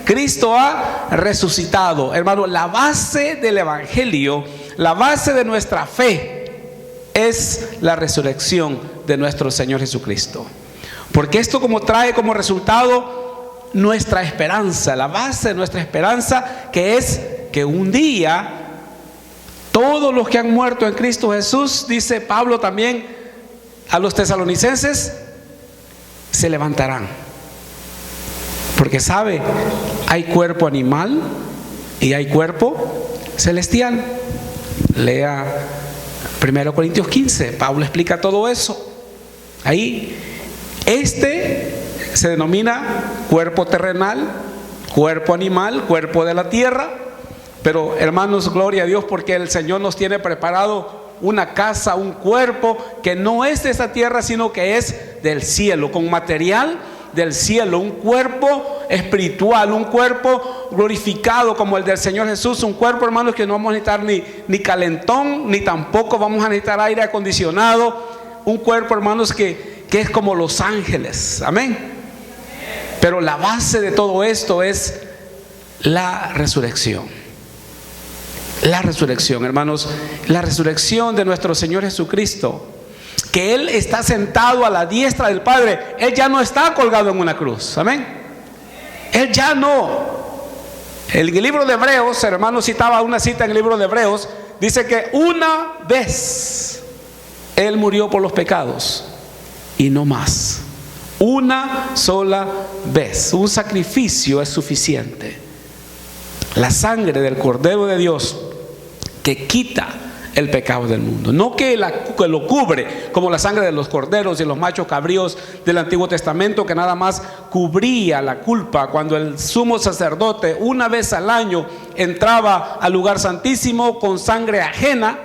Cristo ha resucitado. Hermano, la base del evangelio, la base de nuestra fe es la resurrección de nuestro Señor Jesucristo. Porque esto trae como resultado nuestra esperanza, la base de nuestra esperanza, que es que un día todos los que han muerto en Cristo Jesús, dice Pablo también a los tesalonicenses, se levantarán. Porque sabe, hay cuerpo animal y hay cuerpo celestial. Lea 1 Corintios 15, Pablo explica todo eso. Ahí, se denomina cuerpo terrenal, cuerpo animal, cuerpo de la tierra. Pero hermanos, gloria a Dios, porque el Señor nos tiene preparado una casa, un cuerpo que no es de esta tierra, sino que es del cielo, con material del cielo, un cuerpo espiritual, un cuerpo glorificado como el del Señor Jesús, un cuerpo, hermanos, que no vamos a necesitar ni calentón, ni tampoco vamos a necesitar aire acondicionado, un cuerpo, hermanos, que es como los ángeles, amén. Pero la base de todo esto es la resurrección. La resurrección, hermanos, la resurrección de nuestro Señor Jesucristo, que Él está sentado a la diestra del Padre. Él ya no está colgado en una cruz, amén. Él ya no. El libro de Hebreos, hermano, citaba una cita en el libro de Hebreos, dice que una vez Él murió por los pecados y no más. Una sola vez, un sacrificio es suficiente. La sangre del Cordero de Dios que quita el pecado del mundo, no que lo cubre como la sangre de los corderos y los machos cabríos del Antiguo Testamento, que nada más cubría la culpa cuando el sumo sacerdote una vez al año entraba al lugar santísimo con sangre ajena,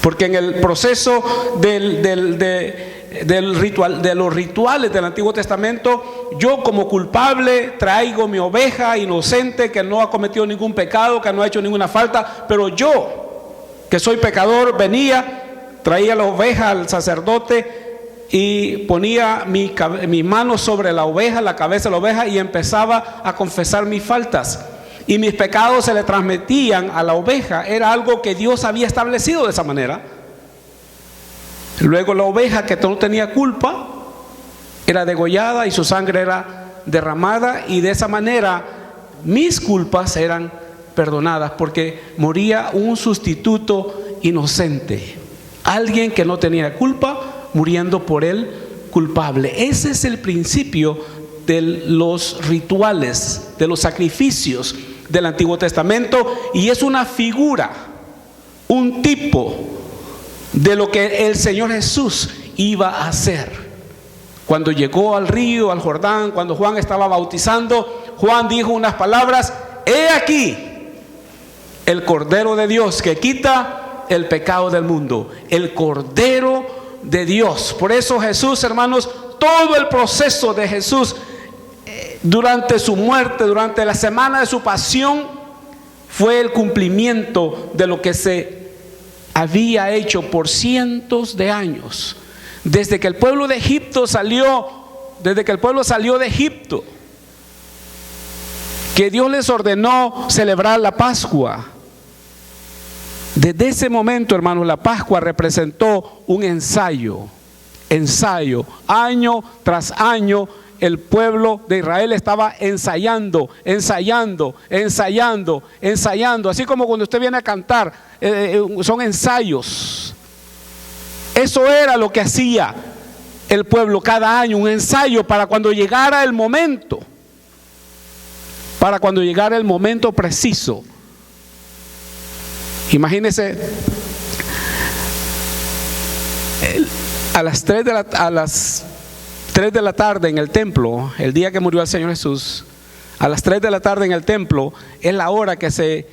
porque en el proceso del ritual, de los rituales del Antiguo Testamento, yo como culpable traigo mi oveja inocente que no ha cometido ningún pecado, que no ha hecho ninguna falta, pero yo que soy pecador venía, traía la oveja al sacerdote y ponía mi mano sobre la oveja, la cabeza de la oveja, y empezaba a confesar mis faltas, y mis pecados se le transmitían a la oveja. Era algo que Dios había establecido de esa manera. Luego la oveja que no tenía culpa era degollada y su sangre era derramada, y de esa manera mis culpas eran perdonadas, porque moría un sustituto inocente, alguien que no tenía culpa muriendo por el culpable. Ese es el principio de los rituales, de los sacrificios del Antiguo Testamento, y es una figura, un tipo de lo que el Señor Jesús iba a hacer. Cuando llegó al río, al Jordán, cuando Juan estaba bautizando, Juan dijo unas palabras: he aquí el Cordero de Dios que quita el pecado del mundo. El Cordero de Dios. Por eso Jesús, hermanos, todo el proceso de Jesús durante su muerte, durante la semana de su pasión, fue el cumplimiento de lo que se había hecho por cientos de años, desde que el pueblo de Egipto salió, desde que el pueblo salió de Egipto, que Dios les ordenó celebrar la Pascua. Desde ese momento, hermanos, la Pascua representó un ensayo, año tras año. El pueblo de Israel estaba ensayando, así como cuando usted viene a cantar, son ensayos. Eso era lo que hacía el pueblo cada año, un ensayo para cuando llegara el momento, preciso. Imagínese, a las 3 de la tarde en el templo, el día que murió el Señor Jesús, a las 3 de la tarde en el templo es la hora que se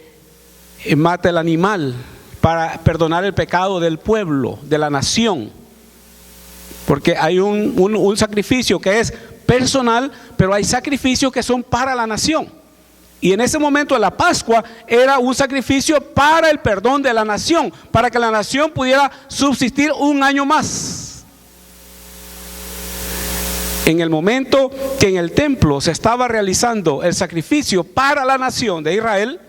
mata el animal para perdonar el pecado del pueblo, de la nación. Porque hay un sacrificio que es personal, pero hay sacrificios que son para la nación. Y en ese momento la Pascua era un sacrificio para el perdón de la nación, para que la nación pudiera subsistir un año más. En el momento que en el templo se estaba realizando el sacrificio para la nación de Israel,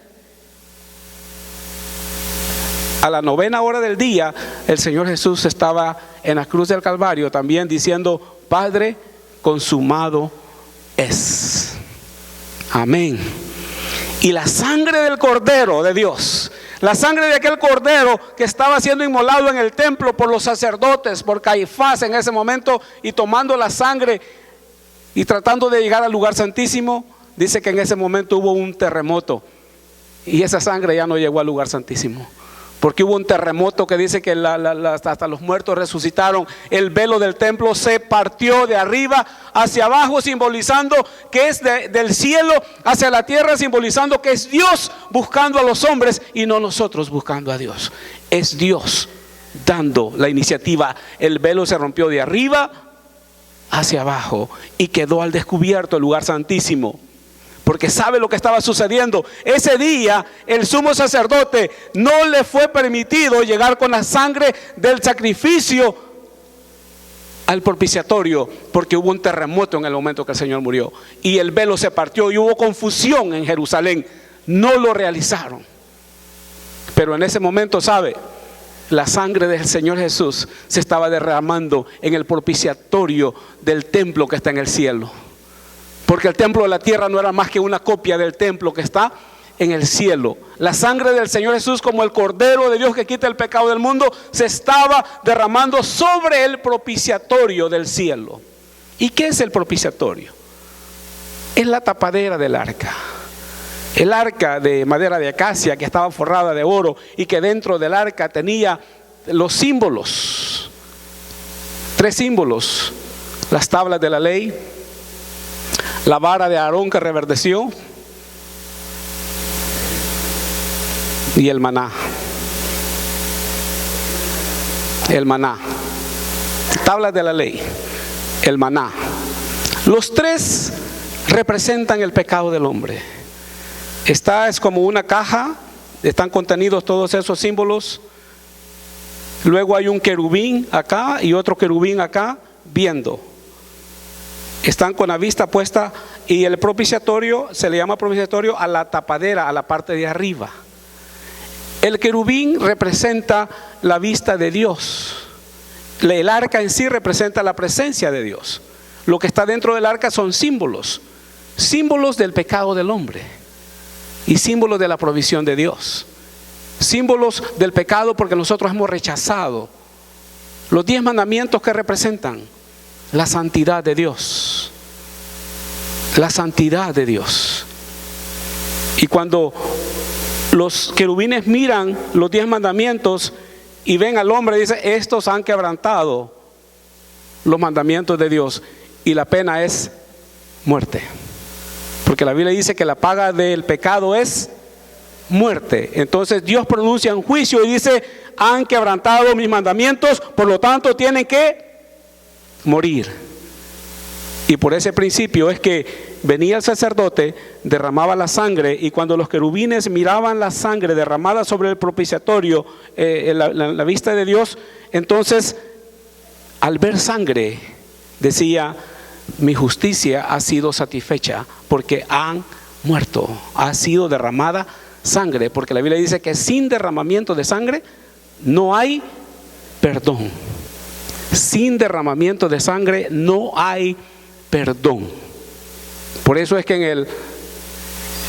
a la 9ª hora del día, el Señor Jesús estaba en la cruz del Calvario también diciendo: Padre, consumado es. Amén. Y la sangre del Cordero de Dios, la sangre de aquel Cordero que estaba siendo inmolado en el templo por los sacerdotes, por Caifás en ese momento, y tomando la sangre y tratando de llegar al lugar santísimo, dice que en ese momento hubo un terremoto y esa sangre ya no llegó al lugar santísimo. Porque hubo un terremoto que dice que hasta los muertos resucitaron. El velo del templo se partió de arriba hacia abajo, simbolizando que es del cielo hacia la tierra, simbolizando que es Dios buscando a los hombres y no nosotros buscando a Dios. Es Dios dando la iniciativa. El velo se rompió de arriba hacia abajo y quedó al descubierto el lugar santísimo. Porque sabe lo que estaba sucediendo. Ese día el sumo sacerdote no le fue permitido llegar con la sangre del sacrificio al propiciatorio, porque hubo un terremoto en el momento que el Señor murió y el velo se partió y hubo confusión en Jerusalén. No lo realizaron. Pero en ese momento, ¿sabe? La sangre del Señor Jesús se estaba derramando en el propiciatorio del templo que está en el cielo. Porque el templo de la tierra no era más que una copia del templo que está en el cielo. La sangre del Señor Jesús, como el Cordero de Dios que quita el pecado del mundo, se estaba derramando sobre el propiciatorio del cielo. ¿Y qué es el propiciatorio? Es la tapadera del arca. El arca de madera de acacia que estaba forrada de oro y que dentro del arca tenía los símbolos. 3 símbolos: las tablas de la ley, la vara de Aarón que reverdeció y el maná. El maná. Tablas de la ley, el maná. Los 3 representan el pecado del hombre. Esta es como una caja, están contenidos todos esos símbolos. Luego hay un querubín acá y otro querubín acá viendo. Están con la vista puesta, y el propiciatorio se le llama propiciatorio a la tapadera, a la parte de arriba. El querubín representa la vista de Dios. El arca en sí representa la presencia de Dios. Lo que está dentro del arca son símbolos, símbolos del pecado del hombre y símbolos de la provisión de Dios. Símbolos del pecado porque nosotros hemos rechazado los 10 mandamientos que representan la santidad de Dios. La santidad de Dios. Y cuando los querubines miran los 10 mandamientos y ven al hombre, dice: estos han quebrantado los mandamientos de Dios, y la pena es muerte. Porque la Biblia dice que la paga del pecado es muerte. Entonces Dios pronuncia un juicio y dice: han quebrantado mis mandamientos, por lo tanto tienen que morir. Y por ese principio es que venía el sacerdote, derramaba la sangre, y cuando los querubines miraban la sangre derramada sobre el propiciatorio, la vista de Dios, entonces al ver sangre decía: mi justicia ha sido satisfecha, porque han muerto, ha sido derramada sangre. Porque la Biblia dice que sin derramamiento de sangre no hay perdón. Sin derramamiento de sangre no hay perdón. Por eso es que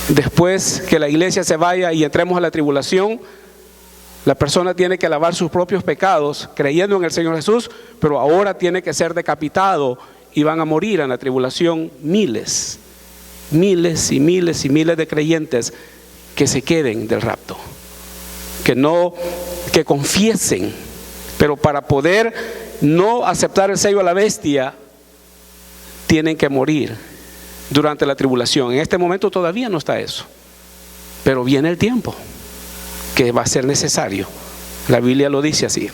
después que la iglesia se vaya y entremos a la tribulación, la persona tiene que lavar sus propios pecados creyendo en el Señor Jesús, pero ahora tiene que ser decapitado y van a morir en la tribulación miles y miles y miles de creyentes que se queden del rapto, que confiesen. Pero para poder no aceptar el sello a la bestia, tienen que morir durante la tribulación. En este momento todavía no está eso, pero viene el tiempo que va a ser necesario. La Biblia lo dice así.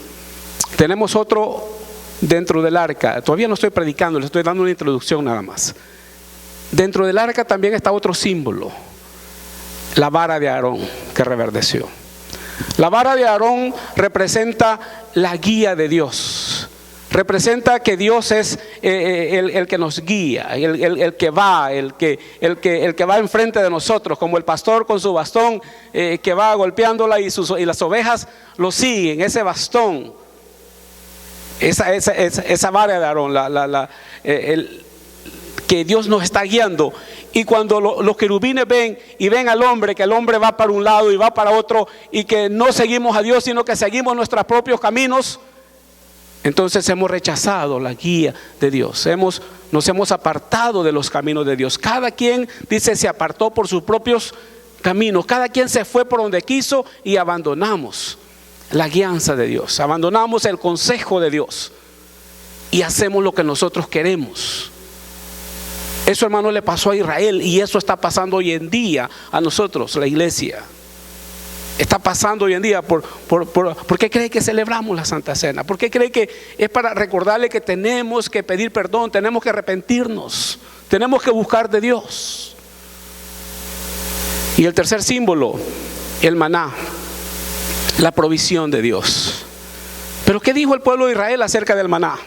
Tenemos otro dentro del arca. Todavía no estoy predicando, les estoy dando una introducción nada más. Dentro del arca también está otro símbolo: la vara de Aarón que reverdeció. La vara de Aarón representa la guía de Dios. Representa que Dios es el que nos guía, el que va, el que va enfrente de nosotros, como el pastor con su bastón que va golpeándola y las ovejas lo siguen, ese bastón, esa vara de Aarón, que Dios nos está guiando. Y cuando los querubines ven y ven al hombre, que el hombre va para un lado y va para otro, y que no seguimos a Dios, sino que seguimos nuestros propios caminos, entonces hemos rechazado la guía de Dios, nos hemos apartado de los caminos de Dios. Cada quien, dice, se apartó por sus propios caminos, cada quien se fue por donde quiso y abandonamos la guianza de Dios, abandonamos el consejo de Dios y hacemos lo que nosotros queremos. Eso, hermano, le pasó a Israel, y eso está pasando hoy en día a nosotros, la iglesia. Está pasando hoy en día. ¿Por qué cree que celebramos la Santa Cena? ¿Por qué cree que es para recordarle que tenemos que pedir perdón, tenemos que arrepentirnos, tenemos que buscar de Dios? Y el tercer símbolo, el maná, la provisión de Dios. Pero ¿qué dijo el pueblo de Israel acerca del maná?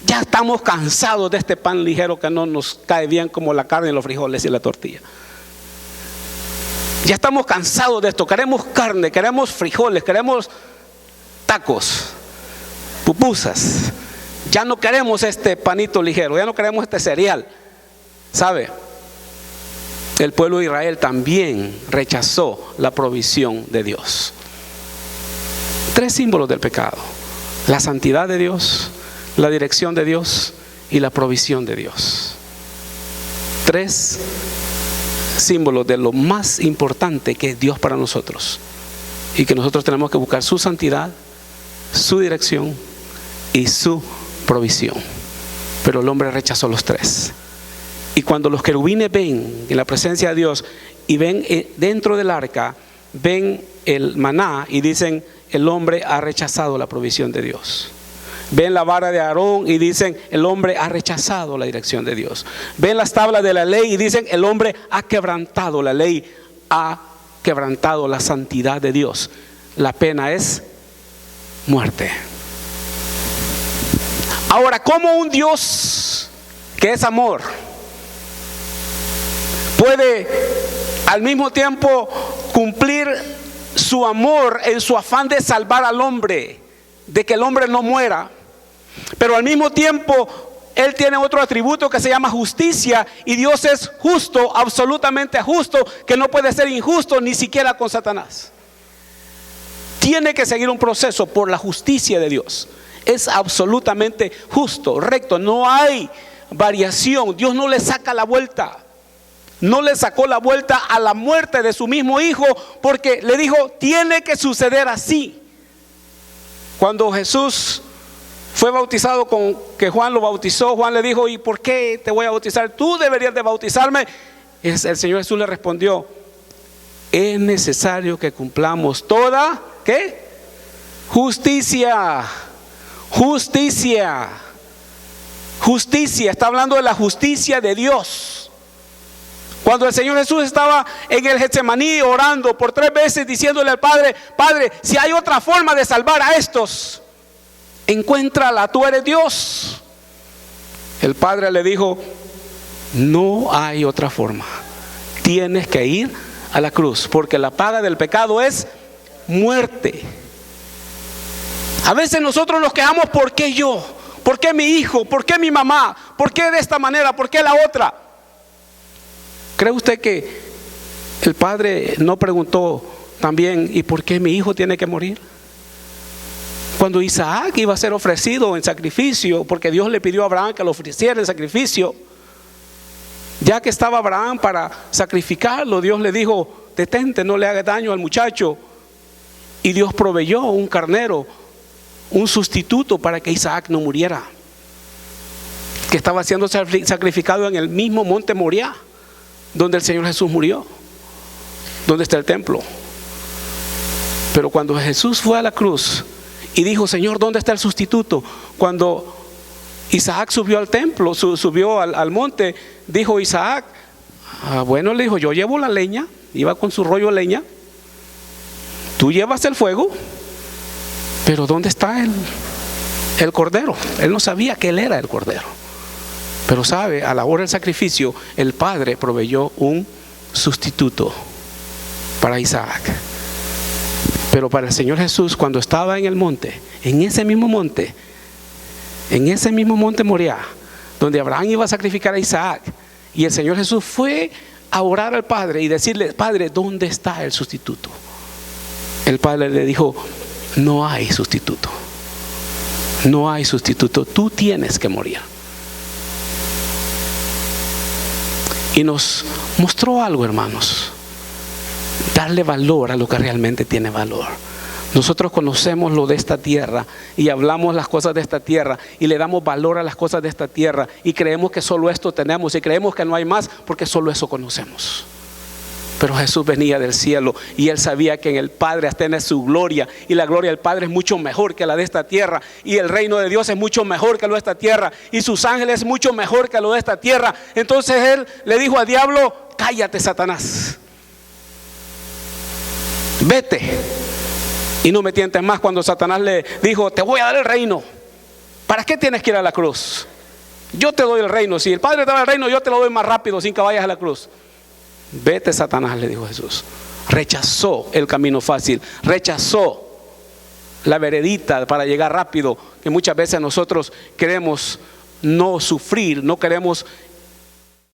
Ya estamos cansados de este pan ligero que no nos cae bien, como la carne, los frijoles y la tortilla. Ya estamos cansados de esto. Queremos carne, queremos frijoles, queremos tacos, pupusas. Ya no queremos este panito ligero, ya no queremos este cereal. ¿Sabe? El pueblo de Israel también rechazó la provisión de Dios. 3 símbolos del pecado: la santidad de Dios, la dirección de Dios y la provisión de Dios. 3 símbolos de lo más importante que es Dios para nosotros, y que nosotros tenemos que buscar su santidad, su dirección y su provisión. Pero el hombre rechazó los 3. Y cuando los querubines ven en la presencia de Dios y ven dentro del arca, ven el maná y dicen: el hombre ha rechazado la provisión de Dios. Ven la vara de Aarón y dicen: el hombre ha rechazado la dirección de Dios. Ven las tablas de la ley y dicen: el hombre ha quebrantado la ley, ha quebrantado la santidad de Dios. La pena es muerte. Ahora, ¿cómo un Dios que es amor puede al mismo tiempo cumplir su amor en su afán de salvar al hombre, de que el hombre no muera? Pero al mismo tiempo Él tiene otro atributo que se llama justicia, y Dios es justo, absolutamente justo, que no puede ser injusto ni siquiera con Satanás. Tiene que seguir un proceso por la justicia de Dios. Es absolutamente justo, recto, no hay variación. Dios no le saca la vuelta. No le sacó la vuelta a la muerte de su mismo hijo, porque le dijo: tiene que suceder así. Cuando Jesús fue bautizado, con que Juan lo bautizó, Juan le dijo: ¿y por qué te voy a bautizar? Tú deberías de bautizarme. El Señor Jesús le respondió: es necesario que cumplamos toda, ¿qué? Justicia. Justicia. Justicia. Está hablando de la justicia de Dios. Cuando el Señor Jesús estaba en el Getsemaní orando por 3 veces, diciéndole al Padre: Padre, si hay otra forma de salvar a estos, encuéntrala, tú eres Dios. El Padre le dijo: no hay otra forma, tienes que ir a la cruz, porque la paga del pecado es muerte. A veces nosotros nos quejamos: ¿por qué yo? ¿Por qué mi hijo? ¿Por qué mi mamá? ¿Por qué de esta manera? ¿Por qué la otra? ¿Cree usted que el Padre no preguntó también: ¿y por qué mi hijo tiene que morir? Cuando Isaac iba a ser ofrecido en sacrificio, porque Dios le pidió a Abraham que lo ofreciera en sacrificio, ya que estaba Abraham para sacrificarlo, Dios le dijo: detente, no le hagas daño al muchacho. Y Dios proveyó un carnero, un sustituto para que Isaac no muriera, que estaba siendo sacrificado en el mismo monte Moriah, donde el Señor Jesús murió, donde está el templo. Pero cuando Jesús fue a la cruz y dijo: Señor, ¿dónde está el sustituto? Cuando Isaac subió al templo, subió al monte, dijo Isaac: bueno, le dijo, yo llevo la leña, iba con su rollo de leña, tú llevas el fuego, pero ¿dónde está el cordero. Él no sabía que él era el cordero. Pero sabe, a la hora del sacrificio, el Padre proveyó un sustituto para Isaac. Pero para el Señor Jesús, cuando estaba en el monte, en ese mismo monte Moriah, donde Abraham iba a sacrificar a Isaac, y el Señor Jesús fue a orar al Padre y decirle: Padre, ¿dónde está el sustituto? El Padre le dijo: no hay sustituto. No hay sustituto. Tú tienes que morir. Y nos mostró algo, hermanos. Darle valor a lo que realmente tiene valor. Nosotros conocemos lo de esta tierra y hablamos las cosas de esta tierra y le damos valor a las cosas de esta tierra y creemos que solo esto tenemos y creemos que no hay más porque solo eso conocemos. Pero Jesús venía del cielo y Él sabía que en el Padre tiene su gloria, y la gloria del Padre es mucho mejor que la de esta tierra, y el reino de Dios es mucho mejor que lo de esta tierra, y sus ángeles es mucho mejor que lo de esta tierra. Entonces Él le dijo al diablo: cállate, Satanás, vete y no me tientes más. Cuando Satanás le dijo: te voy a dar el reino, ¿para qué tienes que ir a la cruz? Yo te doy el reino. Si el Padre te da el reino, yo te lo doy más rápido sin que vayas a la cruz. Vete, Satanás, le dijo Jesús. Rechazó el camino fácil, rechazó la veredita para llegar rápido, que muchas veces nosotros queremos no sufrir, no queremos